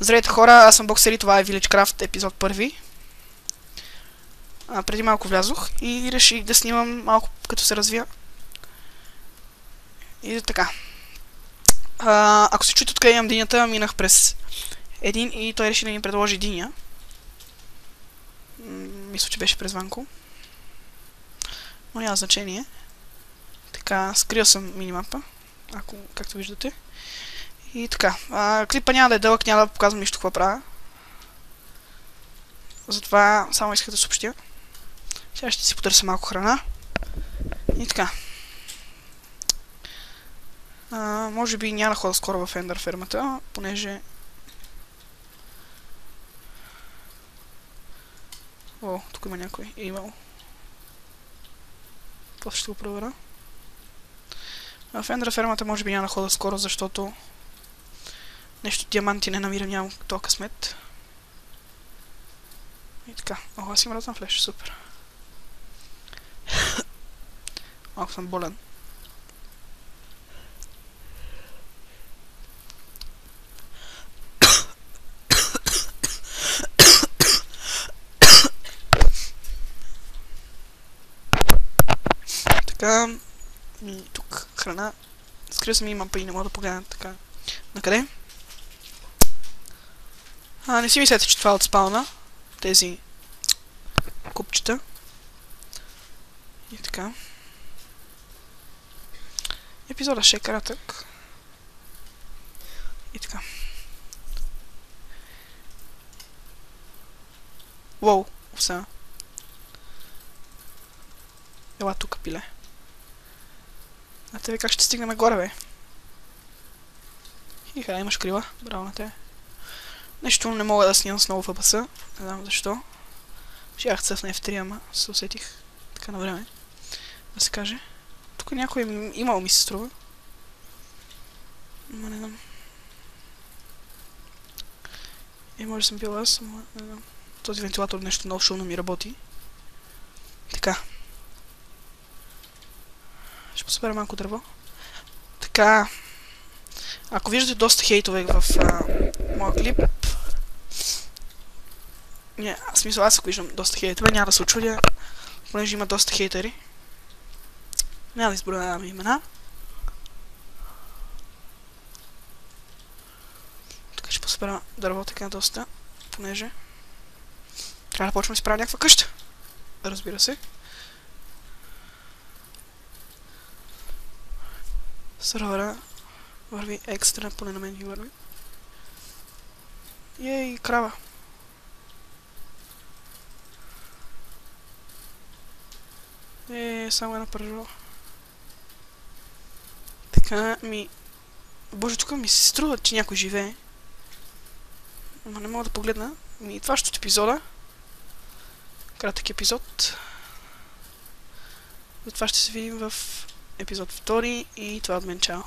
Здравейте хора, аз съм Боксери, това е VillageCraft епизод 1. Преди малко влязох и реших да снимам малко като се развия. И така. Ако се чуете откъде имам динята, минах през един и той реши да ми предложи диня. Мисля, че беше през Ванко. Но няма значение. Така, скрил съм минимапа, както виждате. И така, клипа няма да е дълъг, няма да показвам нищо какво правя. Затова само исках да съобщя. Сега ще си потърся малко храна. И така. Може би няма да ходя скоро в Ендър фермата, понеже... О, тук има някой. Е имал. После ще го проверя. В Ендър фермата може би няма да ходя скоро, защото... нещо диаманти не намирам, нямам този късмет. И така. О, аз имам разен флеш, супер. Малко съм болен. Така. И тук храна. Скрил съм и мапа и не мога да погледна така. Накъде? Не си мислете, че това е от спауна. Тези купчета. И така. Епизода ще е кратък. И така. Уоу, овса. Ела тук, пиле. А тебе как ще стигнем горе, бе? Иха, имаш крила. Браво на тебе. Нещо не мога да снимам с много FPS. Не знам защо. Щях цъфна F3, ама се усетих така на време. Да се каже. Тук някой имал ми се струва. Ама не знам. Може да съм бил аз, ама не знам. Този вентилатор нещо много шумно ми работи. Така. Ще посъбера малко дърво. Така. Ако виждате доста хейтове в моя клип, в смисъл аз ако виждам доста хейтове, няма да се очудя, понеже има доста хейтери. Няма да изброявам имена. Така ще посъбера дърво така доста, понеже трябва да почвам да си правя някаква къща. Разбира се. Сървъра върви екстра, поне на мен ги върви. Ей, крава. Само една пържола. Така, Боже, тук ми се струва, че някой живее. Ама не мога да погледна. Това ще от епизода. Кратък епизод. Затова ще се видим в епизод 2 и това от мен, чао.